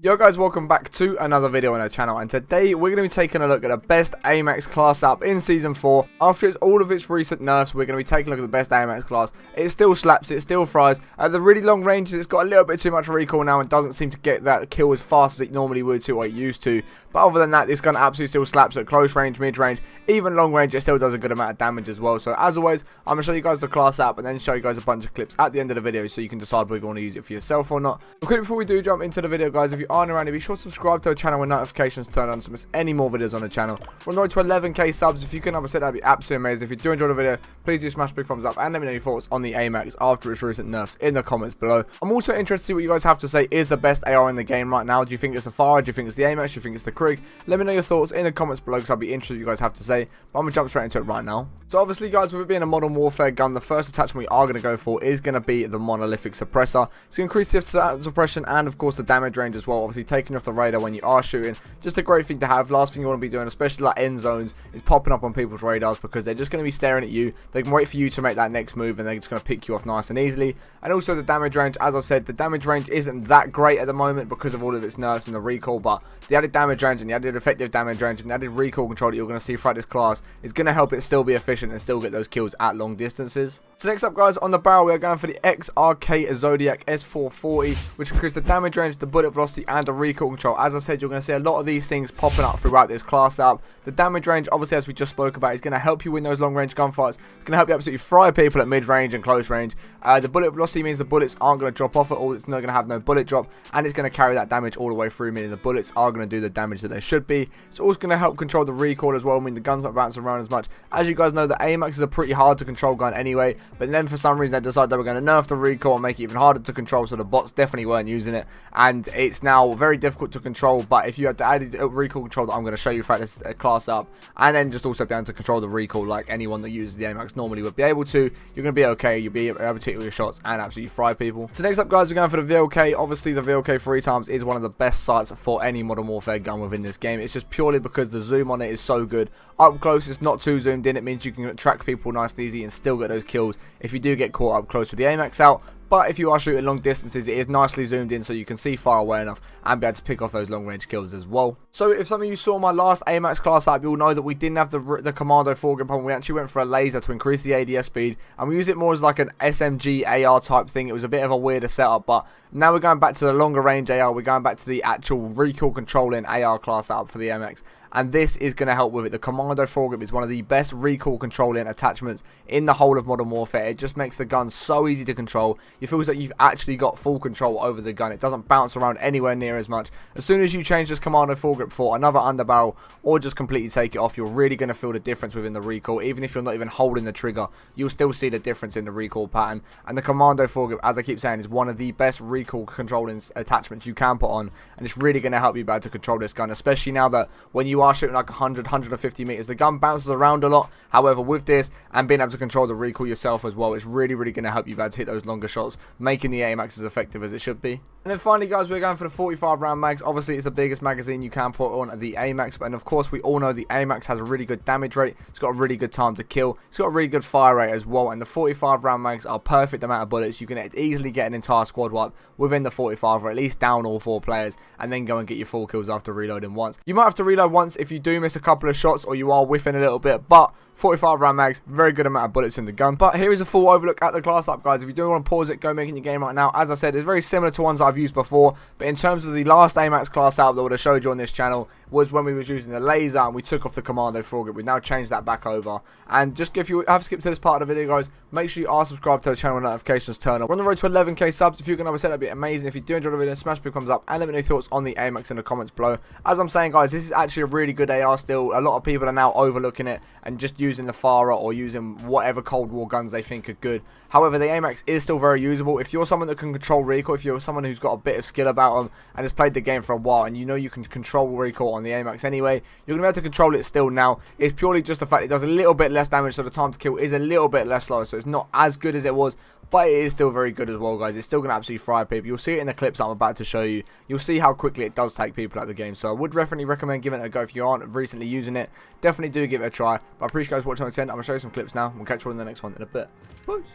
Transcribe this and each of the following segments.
Yo guys, welcome back to another video on our channel, and today we're going to be taking a look at the best AMAX class up in Season 4. After all of its recent nerfs, we're going to be taking a look at the best AMAX class. It still slaps, it still fries. At the really long ranges, it's got a little bit too much recoil now and doesn't seem to get that kill as fast as it normally would to or it used to. But other than that, this gun absolutely still slaps at close range, mid range, even long range. It still does a good amount of damage as well. So as always, I'm going to show you guys the class up and then show you guys a bunch of clips at the end of the video so you can decide whether you want to use it for yourself or not. But quick before we do jump into the video, guys, if you aren't around, be sure to subscribe to the channel with notifications turned on so miss any more videos on the channel. We're on the road to 11k subs. If you can upset, that'd be absolutely amazing. If you do enjoy the video, please do smash big thumbs up and let me know your thoughts on the AMAX after its recent nerfs in the comments below. I'm also interested to see what you guys have to say is the best AR in the game right now. Do you think it's the Fire? Do you think it's the AMAX? Do you think it's the Krig? Let me know your thoughts in the comments below because I'll be interested what you guys have to say. But I'm going to jump straight into it right now. So obviously, guys, with it being a Modern Warfare gun, the first attachment we are going to go for is going to be the monolithic suppressor. It's going to increase the suppression and of course the damage range as well, obviously taking off the radar when you are shooting. Just a great thing to have. Last thing you want to be doing, especially like end zones, is popping up on people's radars because they're just going to be staring at you. They can wait for you to make that next move and they're just going to pick you off nice and easily. And also the damage range, as I said, the damage range isn't that great at the moment because of all of its nerfs and the recoil, but the added damage range and the added effective damage range and the added recoil control that you're going to see throughout this class is going to help it still be efficient and still get those kills at long distances. So next up, guys, on the barrel we are going for the XRK Zodiac S440, which increases the damage range, the bullet velocity and the recoil control. As I said, you're going to see a lot of these things popping up throughout this class up. The damage range, obviously, as we just spoke about, is going to help you win those long range gunfights. It's going to help you absolutely fry people at mid range and close range. The bullet velocity means the bullets aren't going to drop off at all. It's not going to have no bullet drop, and it's going to carry that damage all the way through, meaning the bullets are going to do the damage that they should be. It's also going to help control the recoil as well, meaning the gun's not bouncing around as much. As you guys know, the AMAX is a pretty hard to control gun anyway, but then for some reason they decided they were going to nerf the recoil and make it even harder to control, so the bots definitely weren't using it, and it's now very difficult to control. But if you had the added recoil control that I'm going to show you throughout this class up, and then just also be able to control the recoil like anyone that uses the AMAX normally would be able to, you're going to be okay. You'll be able to hit all your shots and absolutely fry people. So next up, guys, we're going for the VLK. Obviously the VLK 3 times is one of the best sights for any Modern Warfare gun within this game. It's just purely because the zoom on it is so good. Up close, it's not too zoomed in. It means you can track people nice and easy and still get those kills if you do get caught up close with the AMAX out. But if you are shooting long distances, it is nicely zoomed in so you can see far away enough and be able to pick off those long range kills as well. So if some of you saw my last AMAX class up, you'll know that we didn't have the commando foregrip on. We actually went for a laser to increase the ADS speed, and we used it more as like an SMG AR type thing. It was a bit of a weirder setup, but now we're going back to the longer range AR. We're going back to the actual recoil controlling AR class setup for the AMAX. And this is going to help with it. The commando foregrip is one of the best recoil controlling attachments in the whole of Modern Warfare. It just makes the gun so easy to control. It feels like you've actually got full control over the gun. It doesn't bounce around anywhere near as much. As soon as you change this commando foregrip for another underbarrel or just completely take it off, you're really going to feel the difference within the recoil. Even if you're not even holding the trigger, you'll still see the difference in the recoil pattern. And the commando foregrip, as I keep saying, is one of the best recoil controlling attachments you can put on. And it's really going to help you be able to control this gun, especially now that when you are shooting like 150 meters, the gun bounces around a lot. However, with this and being able to control the recoil yourself as well, it's really going to help you be able to hit those longer shots, making the AMAX as effective as it should be. And then finally, guys, we're going for the 45 round mags. Obviously, it's the biggest magazine you can put on the AMAX, and of course, we all know the AMAX has a really good damage rate. It's got a really good time to kill. It's got a really good fire rate as well, and the 45 round mags are perfect amount of bullets. You can easily get an entire squad wipe within the 45, or at least down all 4 players, and then go and get your full kills after reloading once. You might have to reload once if you do miss a couple of shots or you are whiffing a little bit, but 45 round mags, very good amount of bullets in the gun. But here is a full overlook at the class up, guys. If you do want to pause it, go make it your game right now. As I said, it's very similar to ones that I've used before, but in terms of the last AMAX class up that I would have showed you on this channel was when we was using the laser and we took off the commando foregrip. We've now changed that back over. And just if you have skipped to this part of the video, guys, make sure you are subscribed to the channel with notifications turned on. We're on the road to 11k subs. If you can upset, that'd be amazing. If you do enjoy the video, smash big thumbs up and let me know your thoughts on the AMAX in the comments below. As I'm saying, guys, this is actually a really good AR still. A lot of people are now overlooking it and just using the Farah or using whatever Cold War guns they think are good. However, the AMAX is still very usable. If you're someone that can control recoil, if you're someone who's got a bit of skill about them and has played the game for a while and you know you can control recoil on the AMAX anyway, you're going to be able to control it still now. It's purely just the fact it does a little bit less damage, so the time to kill is a little bit less slow, so it's not as good as it was, but it is still very good as well, guys. It's still going to absolutely fry people. You'll see it in the clips I'm about to show you. You'll see how quickly it does take people out of the game, so I would definitely recommend giving it a go if you aren't recently using it. Definitely do give it a try, but I appreciate you guys watching until the end. I'm going to show you some clips now. We'll catch you all in the next one in a bit. Peace.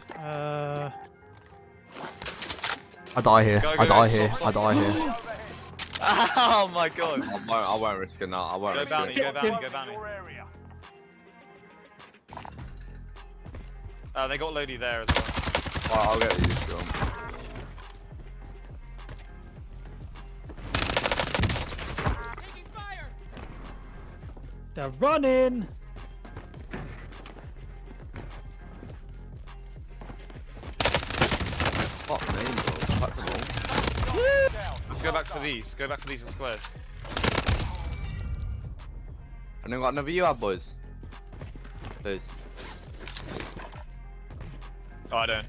I die here. I die here. I die here. Oh my god. I won't risk it now. I won't risk it. Go bounty. They got Lodi there as well. Well, I'll get you, John. They're running. Fuck me, bro. Fuck them all. Let's go back for these. Go back for these in squares. And then got another you, boys. Please. Oh, I don't.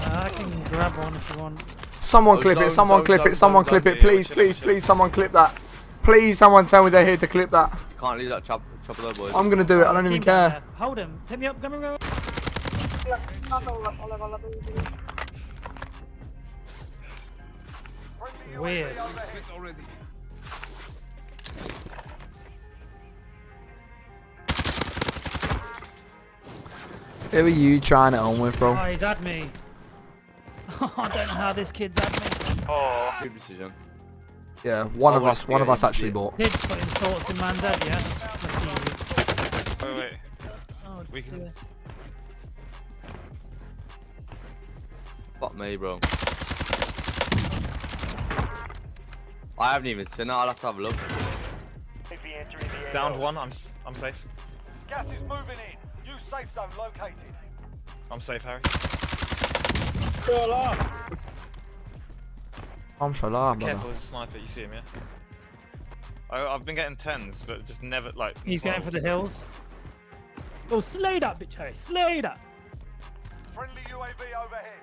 I can grab one if you want. Someone clip it, someone clip it, someone clip it, please, please, please, someone clip that. Please, someone tell me they're here to clip that. Can't leave that chopper there, boys. I'm gonna do it, I don't even care. Hold him. Pick me up, come on. Weird. Who are you trying it on with, bro? Oh, he's had me. I don't know how this kid's had me. Oh. Good decision. Yeah, one of us actually bought. Kid's putting thoughts in man's head, yeah? Let's see. Wait. Oh, We can- dear. Fuck me, bro. I haven't even seen it. I'll have to have a look. Downed one. I'm safe. Gas is moving in. New safe zone located. I'm safe, Harry. I'm so loud, brother. Careful, there's a sniper. You see him, yeah? I've been getting 10s, but just never like. He's going for the hills. Oh, slay that bitch, Harry. Slay that. Friendly UAV overhead.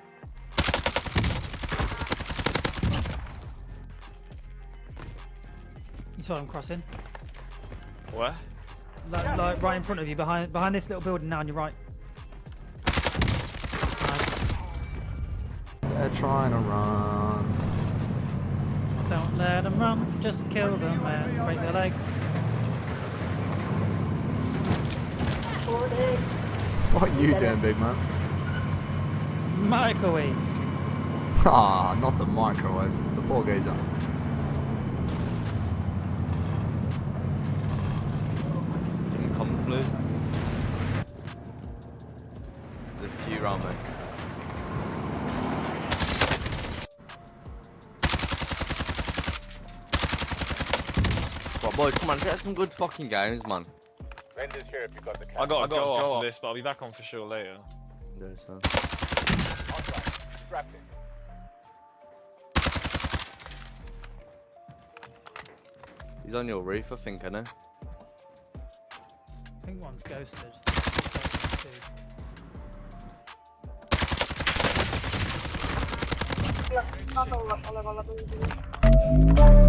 You saw him crossing. Where? Like right in front of you, behind this little building now on your right. Nice. They're trying to run. Don't let them run, just kill them and break their legs. What are you doing, big man? Microwave. Ah, not the microwave. The poor geezer. Come, please. There's a few around me. Well, boys, come on, get some good fucking games, man. Vendors here if you got the I got to go after this, but I'll be back on for sure later. Yeah, so. Strapped in. He's on your roof, I think, isn't he? I think one's ghosted. Ghosted.